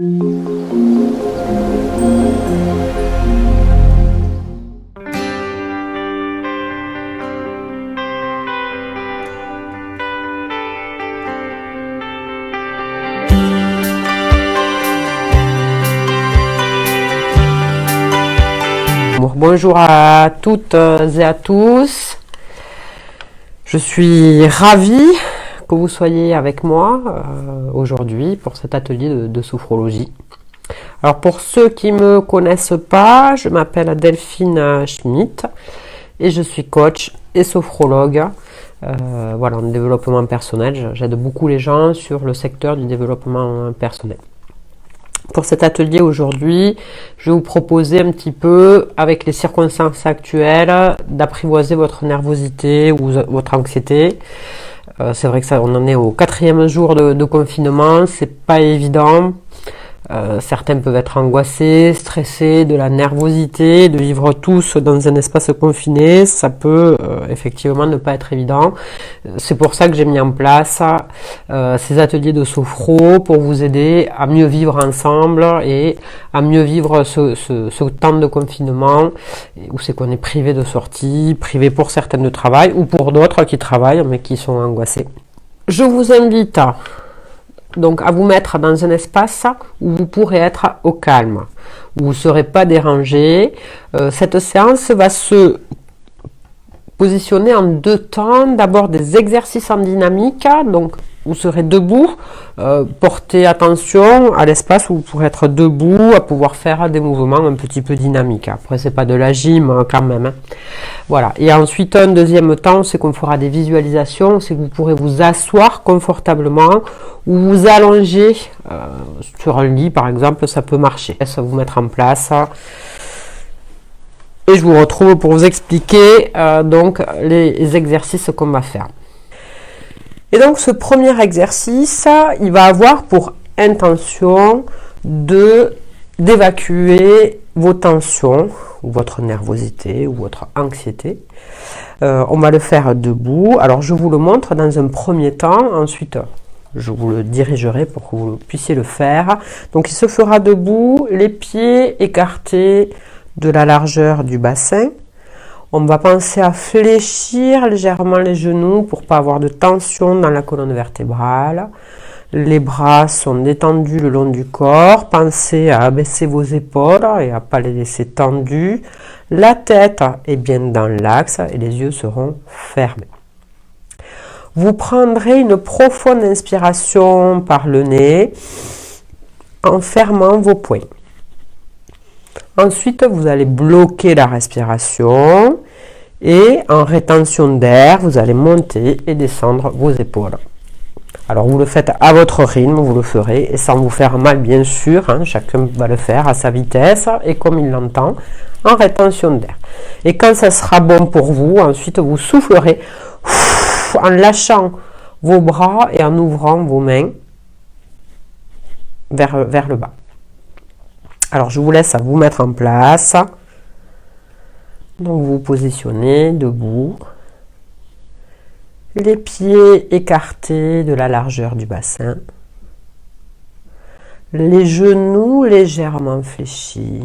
Bonjour à toutes et à tous. Je suis ravie que vous soyez avec moi aujourd'hui pour cet atelier de sophrologie. Alors pour ceux qui ne me connaissent pas, je m'appelle Delphine Schmitt et je suis coach et sophrologue voilà, en développement personnel. J'aide beaucoup les gens sur le secteur du développement personnel. Pour cet atelier aujourd'hui, je vais vous proposer un petit peu, avec les circonstances actuelles, d'apprivoiser votre nervosité ou votre anxiété. C'est vrai que ça, on en est au 4e jour de confinement, c'est pas évident. Certains peuvent être angoissés, stressés, de la nervosité, de vivre tous dans un espace confiné, ça peut effectivement ne pas être évident. C'est pour ça que j'ai mis en place ces ateliers de sophro pour vous aider à mieux vivre ensemble et à mieux vivre ce temps de confinement où c'est qu'on est privé de sortie, privé pour certains de travail ou pour d'autres qui travaillent mais qui sont angoissés. Je vous invite donc à vous mettre dans un espace où vous pourrez être au calme, où vous ne serez pas dérangé. Cette séance va se positionner en 2 temps. D'abord des exercices en dynamique, donc vous serez debout, portez attention à l'espace où vous pourrez être debout, à pouvoir faire des mouvements un petit peu dynamiques. Après c'est pas de la gym quand même, hein. Voilà. Et ensuite un deuxième temps, c'est qu'on fera des visualisations, c'est que vous pourrez vous asseoir confortablement ou vous allonger sur un lit par exemple, ça peut marcher. Ça va vous mettre en place. Et je vous retrouve pour vous expliquer donc les exercices qu'on va faire. Et donc ce premier exercice, il va avoir pour intention d'évacuer vos tensions, ou votre nervosité, ou votre anxiété. On va le faire debout. Alors je vous le montre dans un premier temps, ensuite je vous le dirigerai pour que vous puissiez le faire. Donc il se fera debout, les pieds écartés de la largeur du bassin. On va penser à fléchir légèrement les genoux pour pas avoir de tension dans la colonne vertébrale. Les bras sont détendus le long du corps. Pensez à abaisser vos épaules et à pas les laisser tendus. La tête est bien dans l'axe et les yeux seront fermés. Vous prendrez une profonde inspiration par le nez en fermant vos poings. Ensuite, vous allez bloquer la respiration et en rétention d'air, vous allez monter et descendre vos épaules. Alors, vous le faites à votre rythme, vous le ferez et sans vous faire mal, bien sûr. Hein, chacun va le faire à sa vitesse et comme il l'entend, en rétention d'air. Et quand ça sera bon pour vous, ensuite, vous soufflerez en lâchant vos bras et en ouvrant vos mains vers le bas. Alors, je vous laisse à vous mettre en place. Donc, vous vous positionnez debout. Les pieds écartés de la largeur du bassin. Les genoux légèrement fléchis.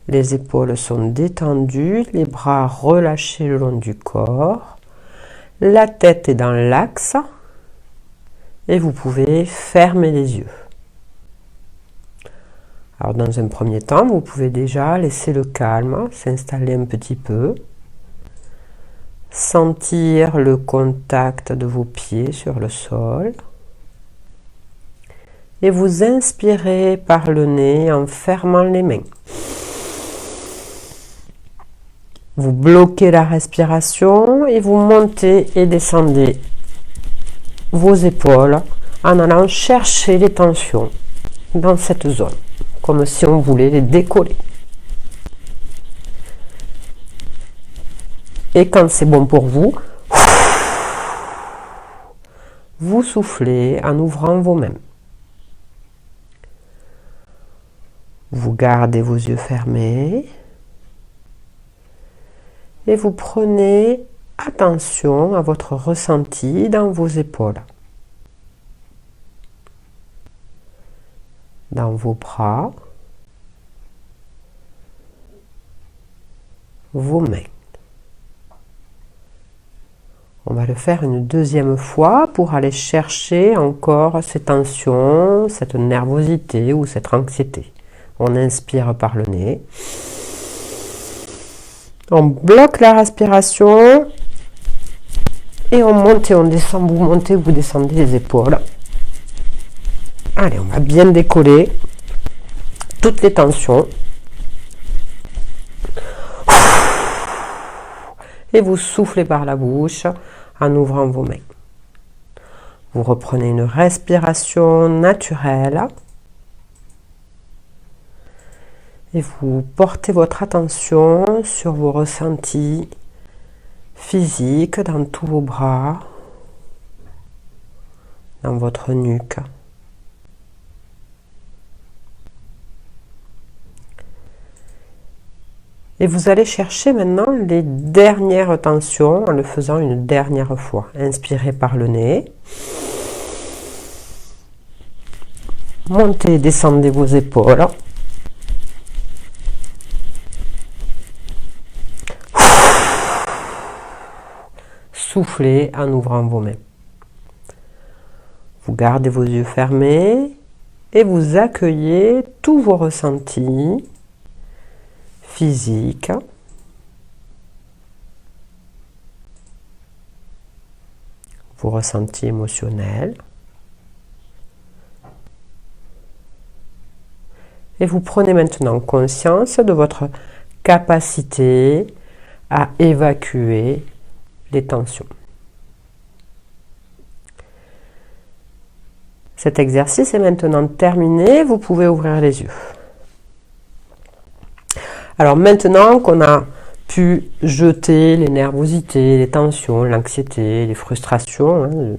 Les épaules sont détendues. Les bras relâchés le long du corps. La tête est dans l'axe. Et vous pouvez fermer les yeux. Alors dans un premier temps, vous pouvez déjà laisser le calme s'installer un petit peu. Sentir le contact de vos pieds sur le sol. Et vous inspirez par le nez en fermant les mains. Vous bloquez la respiration et vous montez et descendez vos épaules en allant chercher les tensions dans cette zone. Comme si on voulait les décoller. Et quand c'est bon pour vous, vous soufflez en ouvrant vos mains. Vous gardez vos yeux fermés et vous prenez attention à votre ressenti dans vos épaules. dans vos bras, vos mains. On va le faire une deuxième fois pour aller chercher encore ces tensions, cette nervosité ou cette anxiété. On inspire par le nez. On bloque la respiration et on monte et on descend. Vous montez, vous descendez les épaules. Allez, on va bien décoller toutes les tensions. Et vous soufflez par la bouche en ouvrant vos mains. Vous reprenez une respiration naturelle et vous portez votre attention sur vos ressentis physiques dans tous vos bras, dans votre nuque. Et vous allez chercher maintenant les dernières tensions en le faisant une dernière fois. Inspirez par le nez. Montez et descendez vos épaules. Soufflez en ouvrant vos mains. Vous gardez vos yeux fermés et vous accueillez tous vos ressentis physiques, vos ressentis émotionnels. Et vous prenez maintenant conscience de votre capacité à évacuer les tensions. Cet exercice est maintenant terminé, vous pouvez ouvrir les yeux. Alors maintenant qu'on a pu jeter les nervosités, les tensions, l'anxiété, les frustrations,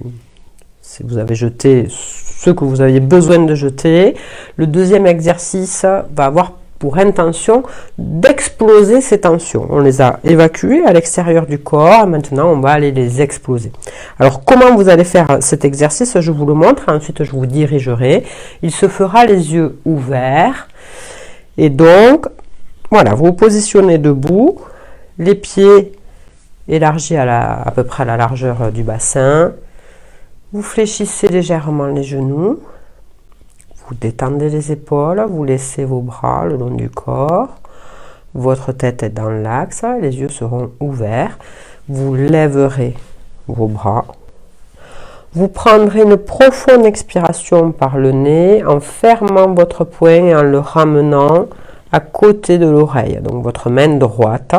si vous avez jeté ce que vous aviez besoin de jeter, le deuxième exercice va avoir pour intention d'exploser ces tensions. On les a évacuées à l'extérieur du corps, maintenant on va aller les exploser. Alors comment vous allez faire cet exercice, je vous le montre, ensuite je vous dirigerai. Il se fera les yeux ouverts, et donc voilà, vous vous positionnez debout, les pieds élargis à peu près à la largeur du bassin, vous fléchissez légèrement les genoux, vous détendez les épaules, vous laissez vos bras le long du corps, votre tête est dans l'axe, les yeux seront ouverts, vous lèverez vos bras, vous prendrez une profonde expiration par le nez en fermant votre poing et en le ramenant à côté de l'oreille, donc votre main droite.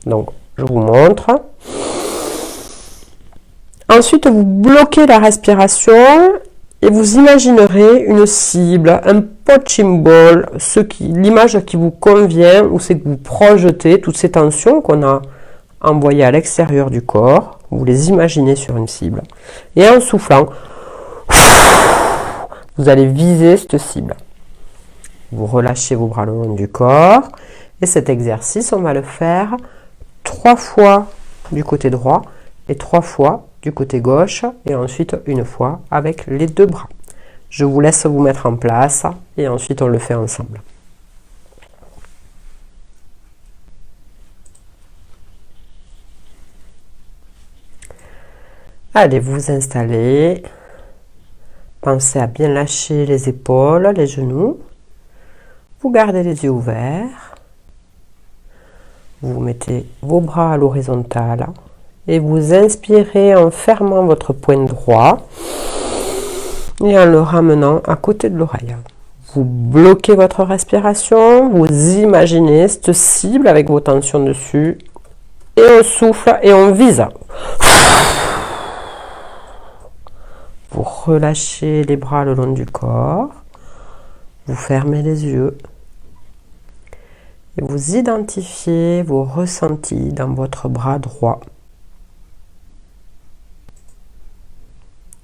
Donc je vous montre. Ensuite, vous bloquez la respiration et vous imaginerez une cible, un punching ball, l'image qui vous convient, où c'est que vous projetez toutes ces tensions qu'on a envoyées à l'extérieur du corps, vous les imaginez sur une cible. Et en soufflant, vous allez viser cette cible. Vous relâchez vos bras le long du corps. Et cet exercice, on va le faire 3 fois du côté droit et 3 fois du côté gauche. Et ensuite, une fois avec les 2 bras. Je vous laisse vous mettre en place et ensuite on le fait ensemble. Allez, vous installer. Pensez à bien lâcher les épaules, les genoux. Vous gardez les yeux ouverts, vous mettez vos bras à l'horizontale et vous inspirez en fermant votre poing droit et en le ramenant à côté de l'oreille. Vous bloquez votre respiration, vous imaginez cette cible avec vos tensions dessus et on souffle et on vise. Vous relâchez les bras le long du corps, vous fermez les yeux. Et vous identifiez vos ressentis dans votre bras droit.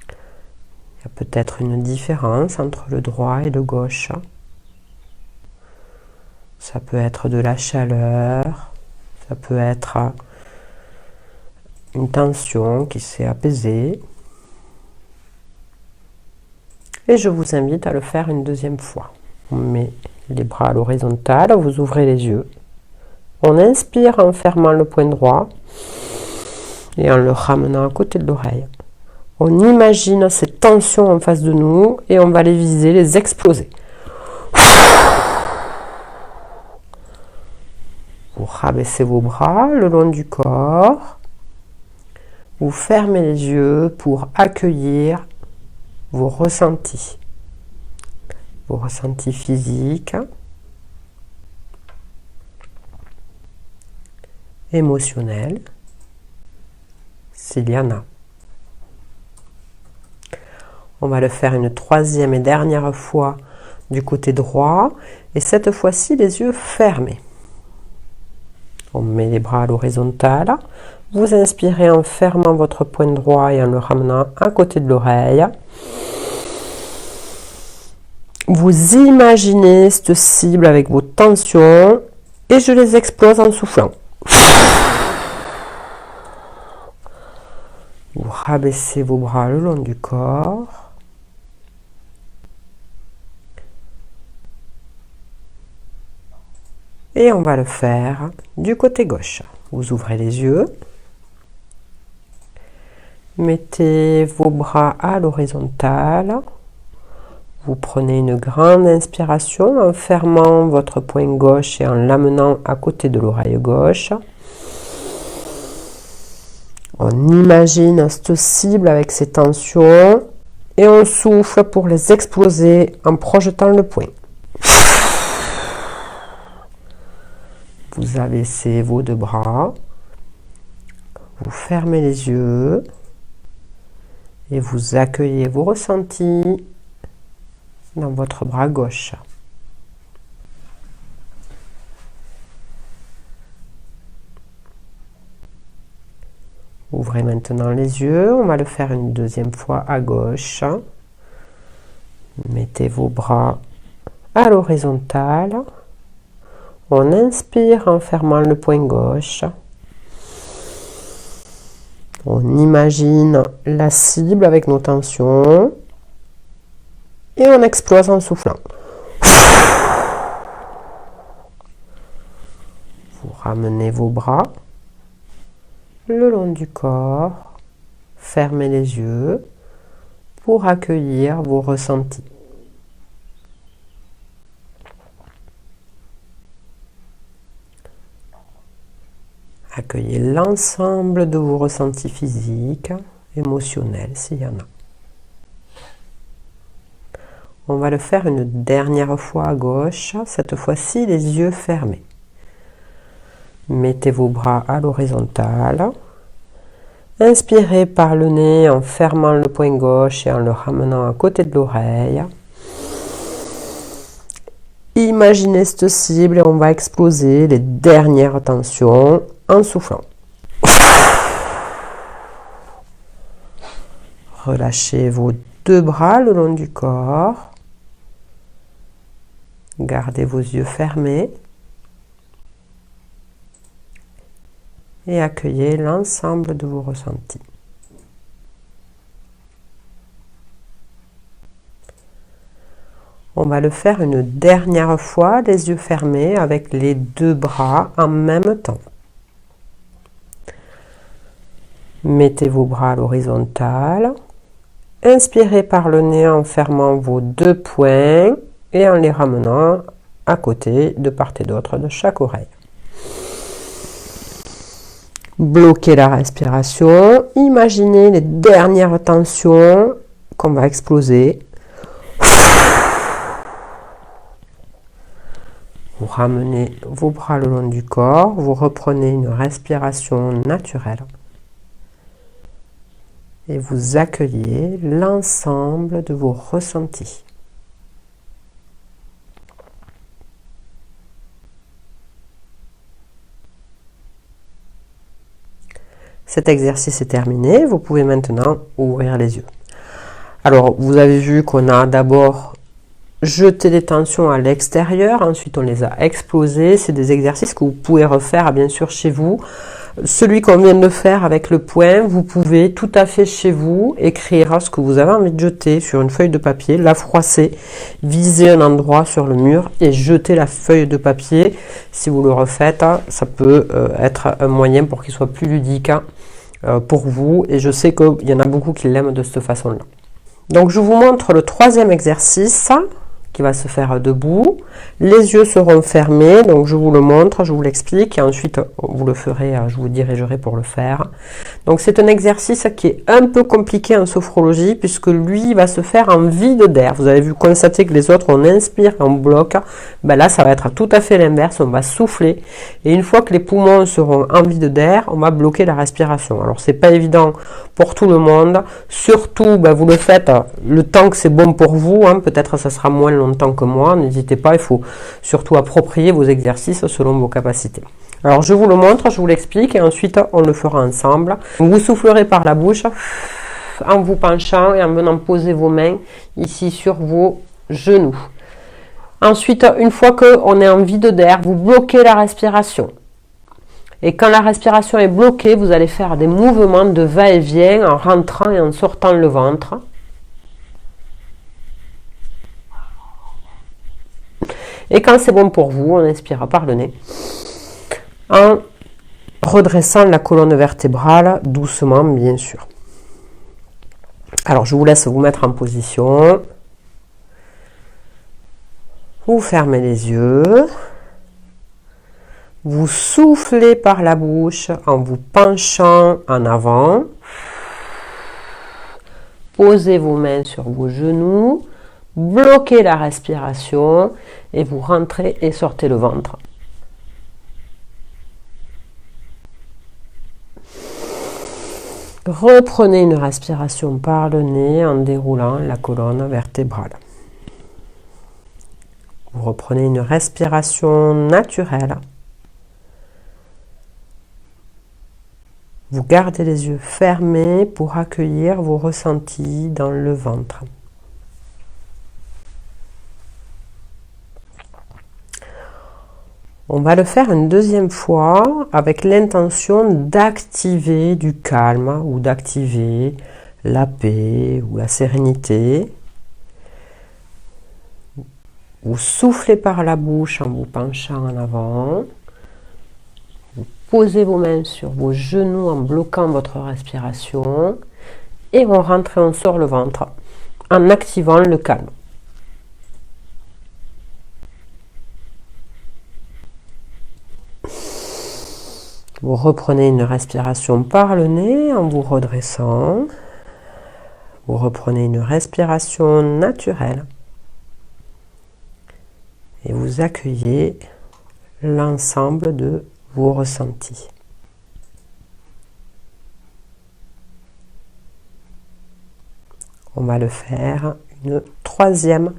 Il y a peut-être une différence entre le droit et le gauche. Ça peut être de la chaleur, ça peut être une tension qui s'est apaisée. Et je vous invite à le faire une deuxième fois. On met les bras à l'horizontale, vous ouvrez les yeux. On inspire en fermant le poing droit et en le ramenant à côté de l'oreille. On imagine ces tensions en face de nous et on va les viser, les exploser. Vous rabaissez vos bras le long du corps. Vous fermez les yeux pour accueillir vos ressentis physiques, émotionnels, s'il y en a. On va le faire une troisième et dernière fois du côté droit, et cette fois-ci les yeux fermés. On met les bras à l'horizontale. Vous inspirez en fermant votre poing droit et en le ramenant à côté de l'oreille. Vous imaginez cette cible avec vos tensions et je les explose en soufflant. Vous rabaissez vos bras le long du corps. Et on va le faire du côté gauche. Vous ouvrez les yeux. Mettez vos bras à l'horizontale. Vous prenez une grande inspiration en fermant votre poing gauche et en l'amenant à côté de l'oreille gauche. On imagine cette cible avec ses tensions et on souffle pour les exploser en projetant le poing. Vous abaissez vos deux bras, vous fermez les yeux et vous accueillez vos ressentis dans votre bras gauche. Ouvrez maintenant les yeux, on va le faire une deuxième fois à gauche. Mettez vos bras à l'horizontale. On inspire en fermant le poing gauche. On imagine la cible avec nos tensions. Et on explose en soufflant. Vous ramenez vos bras le long du corps. Fermez les yeux pour accueillir vos ressentis. Accueillez l'ensemble de vos ressentis physiques, émotionnels, s'il y en a. On va le faire une dernière fois à gauche, cette fois-ci les yeux fermés. Mettez vos bras à l'horizontale. Inspirez par le nez en fermant le poing gauche et en le ramenant à côté de l'oreille. Imaginez cette cible et on va exploser les dernières tensions en soufflant. Relâchez vos deux bras le long du corps. Gardez vos yeux fermés. Et accueillez l'ensemble de vos ressentis. On va le faire une dernière fois, les yeux fermés, avec les deux bras en même temps. Mettez vos bras à l'horizontale. Inspirez par le nez en fermant vos deux poings et en les ramenant à côté de part et d'autre de chaque oreille. Bloquez la respiration. Imaginez les dernières tensions qu'on va exploser. Vous ramenez vos bras le long du corps. Vous reprenez une respiration naturelle. Et vous accueillez l'ensemble de vos ressentis. Cet exercice est terminé. Vous pouvez maintenant ouvrir les yeux. Alors, vous avez vu qu'on a d'abord jeté les tensions à l'extérieur. Ensuite, on les a explosées. C'est des exercices que vous pouvez refaire, bien sûr, chez vous. celui qu'on vient de faire avec le point, vous pouvez tout à fait chez vous écrire ce que vous avez envie de jeter sur une feuille de papier, la froisser, viser un endroit sur le mur et jeter la feuille de papier. Si vous le refaites, ça peut être un moyen pour qu'il soit plus ludique pour vous, et je sais qu'il y en a beaucoup qui l'aiment de cette façon-là. Donc je vous montre le troisième exercice qui va se faire debout. Les yeux seront fermés, donc je vous le montre, je vous l'explique et ensuite vous le ferez, je vous dirigerai pour le faire. Donc c'est un exercice qui est un peu compliqué en sophrologie puisque lui va se faire en vide d'air. Vous avez vu constater que les autres on inspire, on bloque. Ben là ça va être tout à fait l'inverse, on va souffler et une fois que les poumons seront en vide d'air, on va bloquer la respiration. Alors c'est pas évident pour tout le monde, surtout ben, vous le faites le temps que c'est bon pour vous, peut-être ça sera moins longtemps que moi, n'hésitez pas, il faut surtout approprier vos exercices selon vos capacités. Alors je vous le montre, je vous l'explique et ensuite on le fera ensemble. Vous soufflerez par la bouche en vous penchant et en venant poser vos mains ici sur vos genoux. Ensuite, une fois qu'on est en vide d'air, vous bloquez la respiration. Et quand la respiration est bloquée, vous allez faire des mouvements de va-et-vient en rentrant et en sortant le ventre. Et quand c'est bon pour vous, on inspire par le nez en redressant la colonne vertébrale doucement, bien sûr. Alors, je vous laisse vous mettre en position. Vous fermez les yeux. Vous soufflez par la bouche en vous penchant en avant. Posez vos mains sur vos genoux. Bloquez la respiration et vous rentrez et sortez le ventre. Reprenez une respiration par le nez en déroulant la colonne vertébrale. Vous reprenez une respiration naturelle. Vous gardez les yeux fermés pour accueillir vos ressentis dans le ventre. On va le faire une deuxième fois avec l'intention d'activer du calme ou d'activer la paix ou la sérénité. Vous soufflez par la bouche en vous penchant en avant. Vous posez vos mains sur vos genoux en bloquant votre respiration. Et on rentre et on sort le ventre en activant le calme. Vous reprenez une respiration par le nez en vous redressant. Vous reprenez une respiration naturelle. Et vous accueillez l'ensemble de vos ressentis. On va le faire une troisième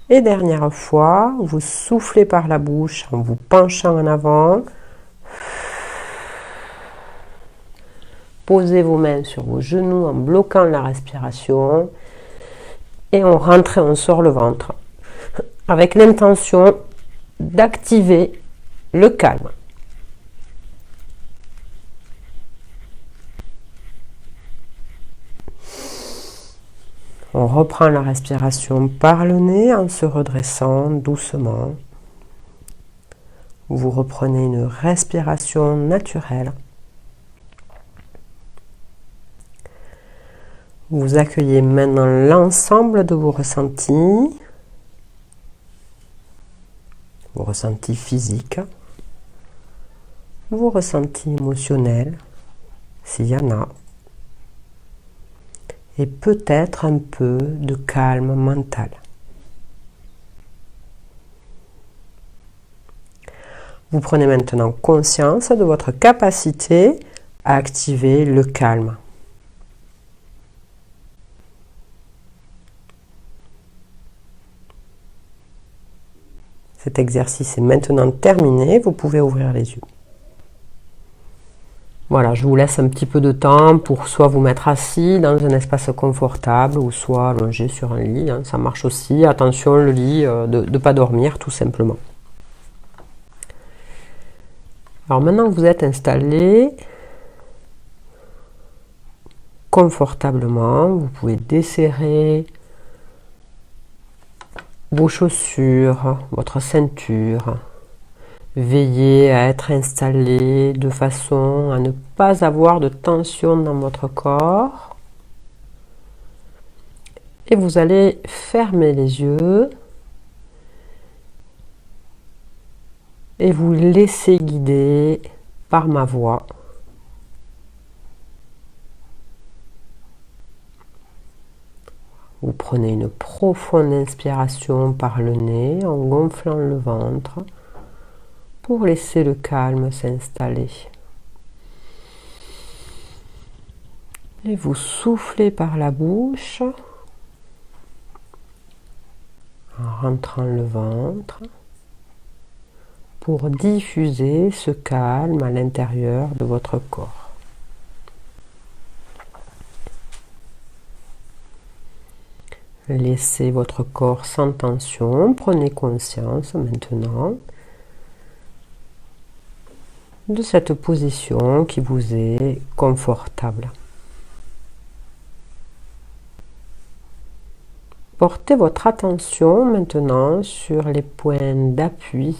et dernière fois. Vous soufflez par la bouche en vous penchant en avant. Posez vos mains sur vos genoux en bloquant la respiration. Et on rentre et on sort le ventre. Avec l'intention d'activer le calme. On reprend la respiration par le nez en se redressant doucement. Vous reprenez une respiration naturelle. Vous accueillez maintenant l'ensemble de vos ressentis physiques, vos ressentis émotionnels, s'il y en a, et peut-être un peu de calme mental. Vous prenez maintenant conscience de votre capacité à activer le calme. Cet exercice est maintenant terminé, vous pouvez ouvrir les yeux. Voilà, je vous laisse un petit peu de temps pour soit vous mettre assis dans un espace confortable ou soit allongé sur un lit, ça marche aussi. Attention, le lit, de ne pas dormir tout simplement. Alors maintenant que vous êtes installé confortablement, vous pouvez desserrer vos chaussures, votre ceinture. Veillez à être installé de façon à ne pas avoir de tension dans votre corps. Et vous allez fermer les yeux et vous laisser guider par ma voix. Vous prenez une profonde inspiration par le nez en gonflant le ventre pour laisser le calme s'installer. Et vous soufflez par la bouche en rentrant le ventre pour diffuser ce calme à l'intérieur de votre corps. Laissez votre corps sans tension, prenez conscience maintenant de cette position qui vous est confortable. Portez votre attention maintenant sur les points d'appui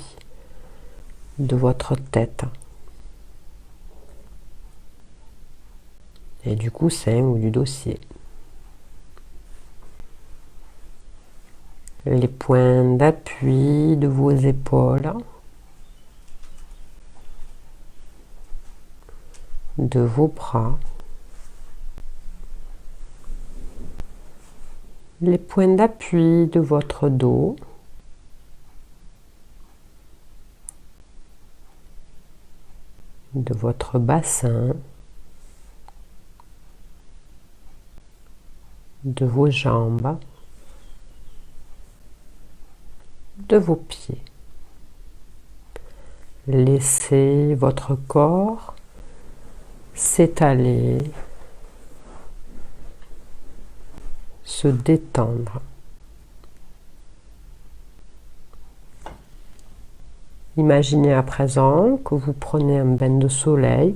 de votre tête et du coussin ou du dossier. Les points d'appui de vos épaules, de vos bras, les points d'appui de votre dos, de votre bassin, de vos jambes, de vos pieds. Laissez votre corps s'étaler, se détendre. Imaginez à présent que vous prenez un bain de soleil,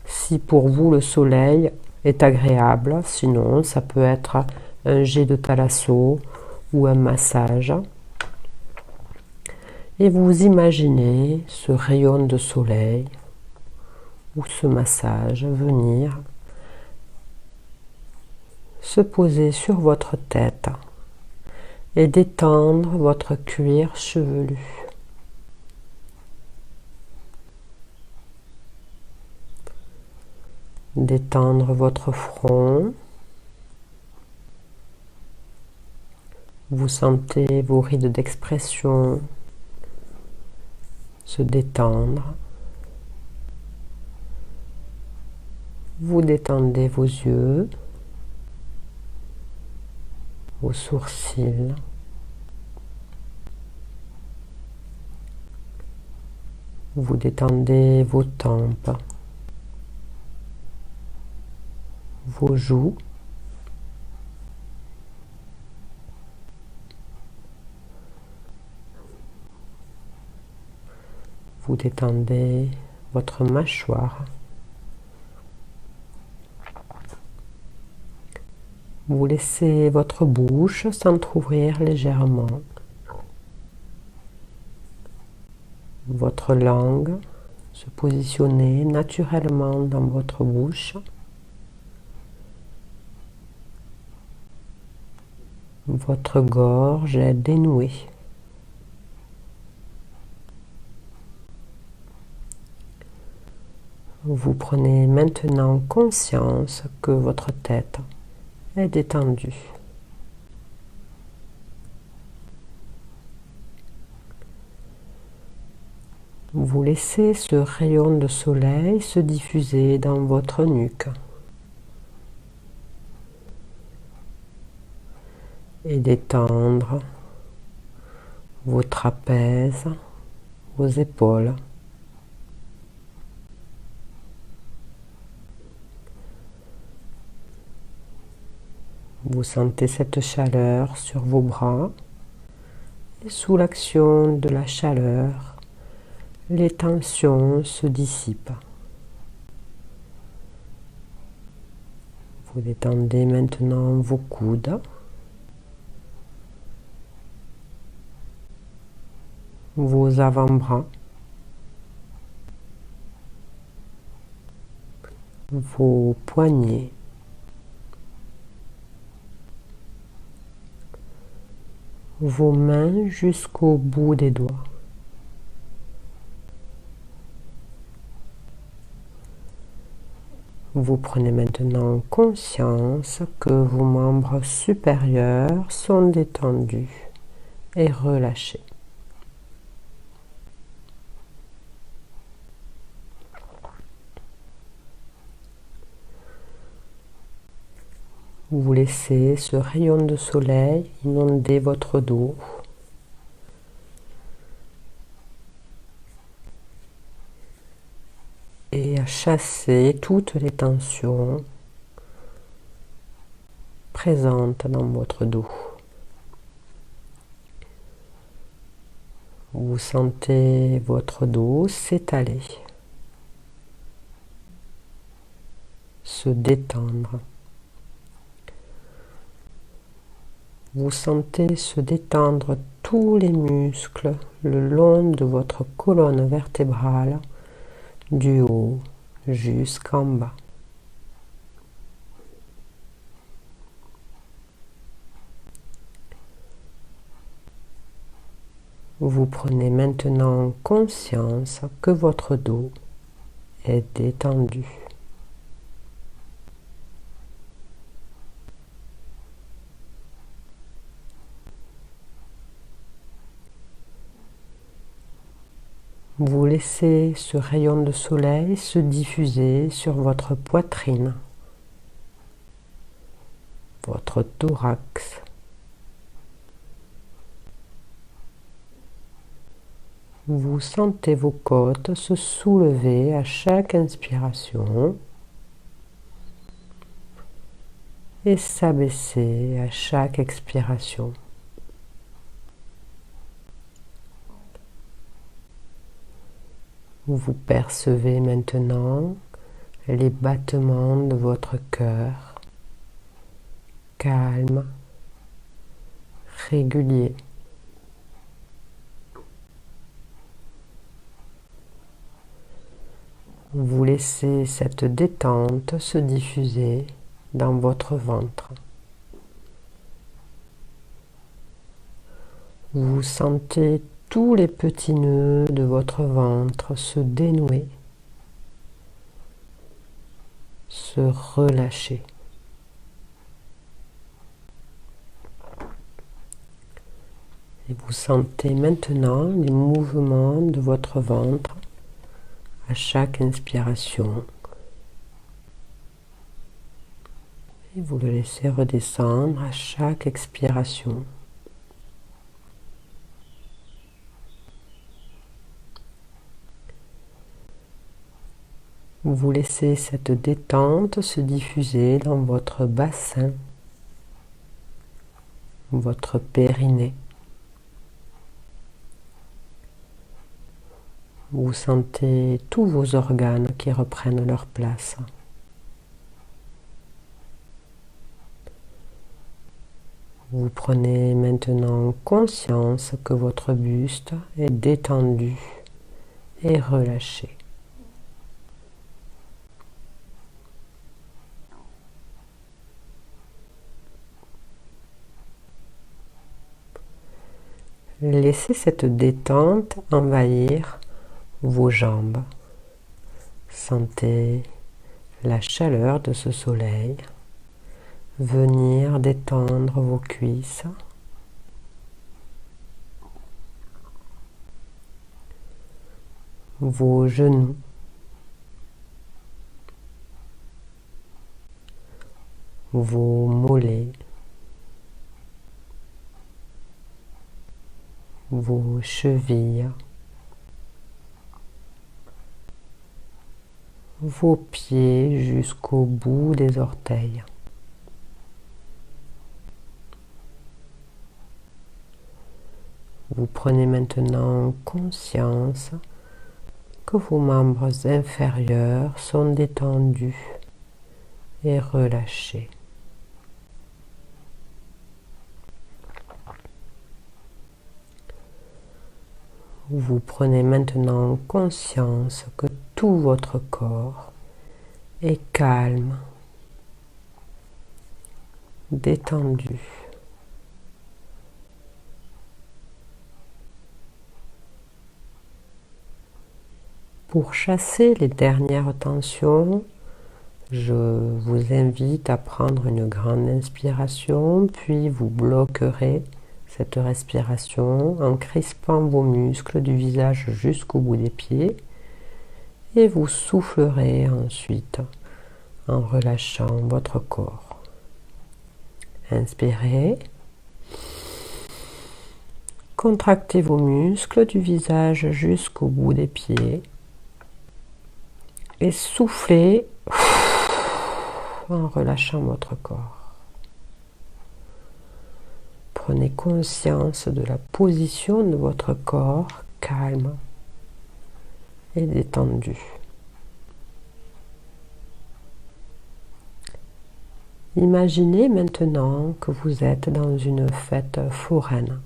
si pour vous le soleil est agréable, sinon ça peut être un jet de thalasso ou un massage. Et vous imaginez ce rayon de soleil ou ce massage venir se poser sur votre tête et détendre votre cuir chevelu. Détendre votre front. Vous sentez vos rides d'expression se détendre. Vous détendez vos yeux, vos sourcils. Vous détendez vos tempes, vos joues. Vous détendez votre mâchoire. Vous laissez votre bouche s'entrouvrir légèrement. Votre langue se positionner naturellement dans votre bouche. Votre gorge est dénouée. Vous prenez maintenant conscience que votre tête est détendue. Vous laissez ce rayon de soleil se diffuser dans votre nuque et détendre vos trapèzes, vos épaules. Vous sentez cette chaleur sur vos bras et sous l'action de la chaleur, les tensions se dissipent. Vous détendez maintenant vos coudes, vos avant-bras, vos poignets, vos mains jusqu'au bout des doigts. Vous prenez maintenant conscience que vos membres supérieurs sont détendus et relâchés. Vous laissez ce rayon de soleil inonder votre dos. Et à chasser toutes les tensions présentes dans votre dos. Vous sentez votre dos s'étaler, se détendre. Vous sentez se détendre tous les muscles le long de votre colonne vertébrale, du haut jusqu'en bas. Vous prenez maintenant conscience que votre dos est détendu. Vous laissez ce rayon de soleil se diffuser sur votre poitrine, votre thorax. Vous sentez vos côtes se soulever à chaque inspiration et s'abaisser à chaque expiration. Vous percevez maintenant les battements de votre cœur, calmes, réguliers. Vous laissez cette détente se diffuser dans votre ventre. Vous sentez tous les petits nœuds de votre ventre se dénouer, se relâcher. Et vous sentez maintenant les mouvements de votre ventre à chaque inspiration. Et vous le laissez redescendre à chaque expiration. Vous laissez cette détente se diffuser dans votre bassin, votre périnée. Vous sentez tous vos organes qui reprennent leur place. Vous prenez maintenant conscience que votre buste est détendu et relâché. Laissez cette détente envahir vos jambes. Sentez la chaleur de ce soleil venir détendre vos cuisses. Vos genoux. Vos mollets. Vos chevilles, vos pieds jusqu'au bout des orteils. Vous prenez maintenant conscience que vos membres inférieurs sont détendus et relâchés. Vous prenez maintenant conscience que tout votre corps est calme, détendu. Pour chasser les dernières tensions, je vous invite à prendre une grande inspiration, puis vous bloquerez cette respiration en crispant vos muscles du visage jusqu'au bout des pieds et vous soufflerez ensuite en relâchant votre corps. Inspirez, contractez vos muscles du visage jusqu'au bout des pieds et soufflez en relâchant votre corps. Prenez conscience de la position de votre corps calme et détendu. Imaginez maintenant que vous êtes dans une fête foraine.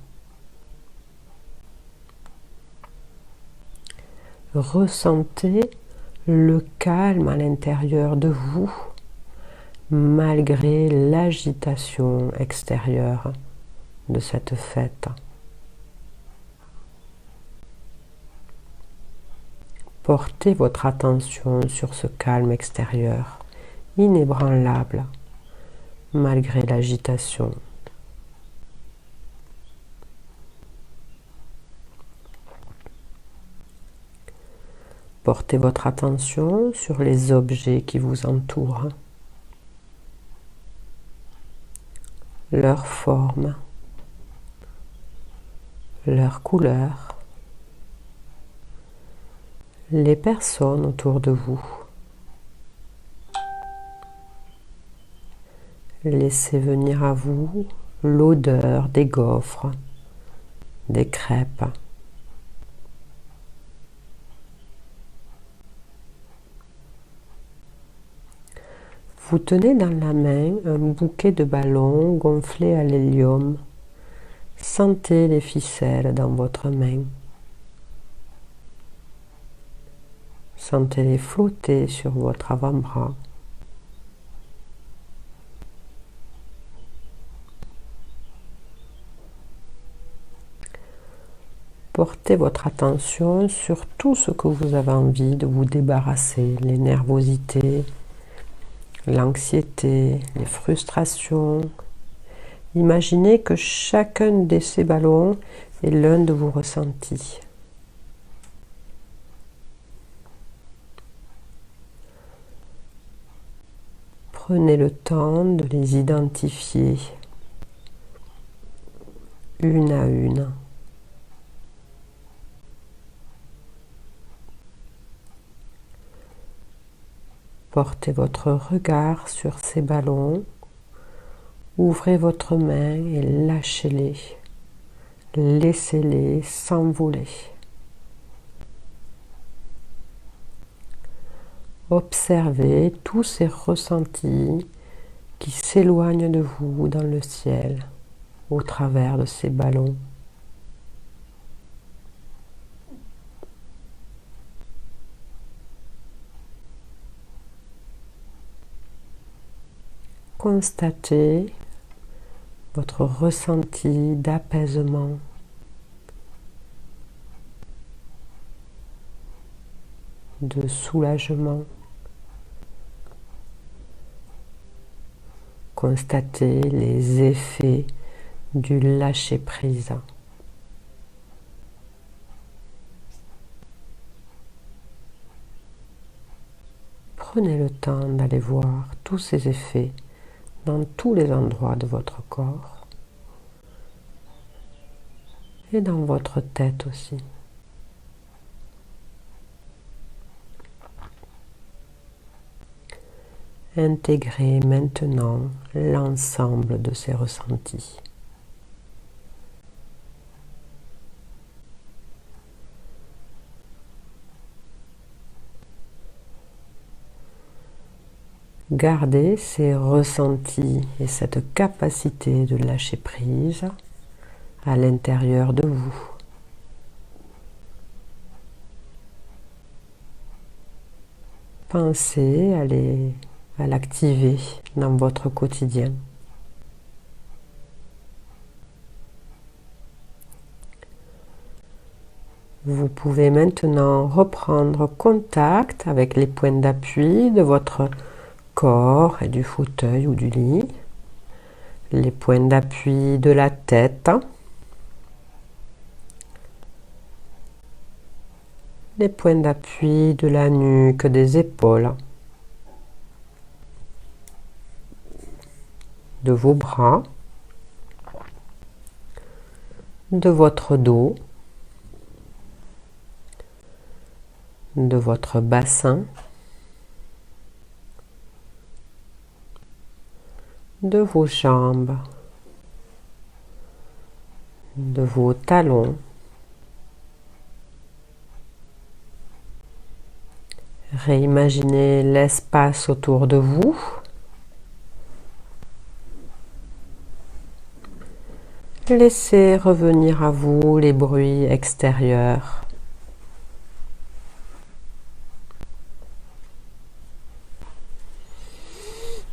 Ressentez le calme à l'intérieur de vous, malgré l'agitation extérieure de cette fête. Portez votre attention sur ce calme extérieur, inébranlable, malgré l'agitation. Portez votre attention sur les objets qui vous entourent, leur forme, leur couleur, les personnes autour de vous. Laissez venir à vous l'odeur des gaufres, des crêpes. Vous tenez dans la main un bouquet de ballons gonflés à l'hélium. Sentez les ficelles dans votre main. Sentez-les flotter sur votre avant-bras. Portez votre attention sur tout ce que vous avez envie de vous débarrasser, les nervosités, l'anxiété, les frustrations. Imaginez que chacun de ces ballons est l'un de vos ressentis. Prenez le temps de les identifier une à une. Portez votre regard sur ces ballons, ouvrez votre main et lâchez-les, laissez-les s'envoler. Observez tous ces ressentis qui s'éloignent de vous dans le ciel au travers de ces ballons. Constatez votre ressenti d'apaisement, de soulagement. Constatez les effets du lâcher-prise. Prenez le temps d'aller voir tous ces effets dans tous les endroits de votre corps et dans votre tête aussi. Intégrez maintenant l'ensemble de ces ressentis. Gardez ces ressentis et cette capacité de lâcher prise à l'intérieur de vous. Pensez à l'activer dans votre quotidien. Vous pouvez maintenant reprendre contact avec les points d'appui de votre corps et du fauteuil ou du lit, les points d'appui de la tête, les points d'appui de la nuque, des épaules, de vos bras, de votre dos, de votre bassin, de vos jambes, de vos talons, réimaginez l'espace autour de vous. Laissez revenir à vous les bruits extérieurs.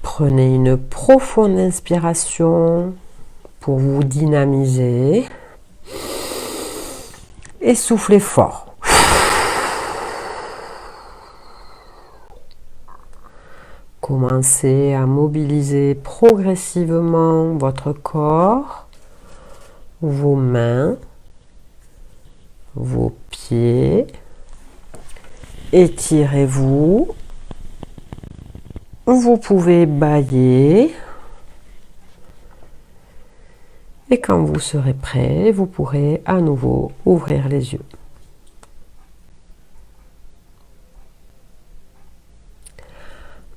Prenez une profonde inspiration pour vous dynamiser et soufflez fort. Commencez à mobiliser progressivement votre corps, vos mains, vos pieds. Étirez-vous. Vous pouvez bâiller. Et quand vous serez prêt, vous pourrez à nouveau ouvrir les yeux.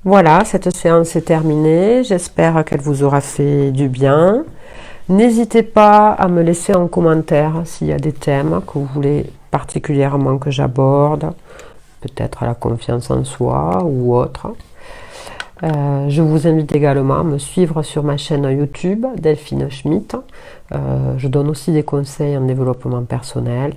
Voilà, cette séance est terminée. J'espère qu'elle vous aura fait du bien. N'hésitez pas à me laisser en commentaire s'il y a des thèmes que vous voulez particulièrement que j'aborde, peut-être la confiance en soi ou autre. Je vous invite également à me suivre sur ma chaîne YouTube, Delphine Schmitt. Je donne aussi des conseils en développement personnel.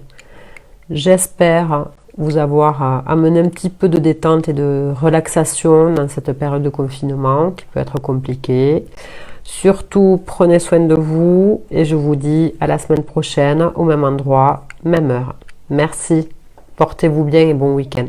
J'espère vous avoir amené un petit peu de détente et de relaxation dans cette période de confinement qui peut être compliquée. Surtout, prenez soin de vous et je vous dis à la semaine prochaine au même endroit, même heure. Merci, portez-vous bien et bon week-end.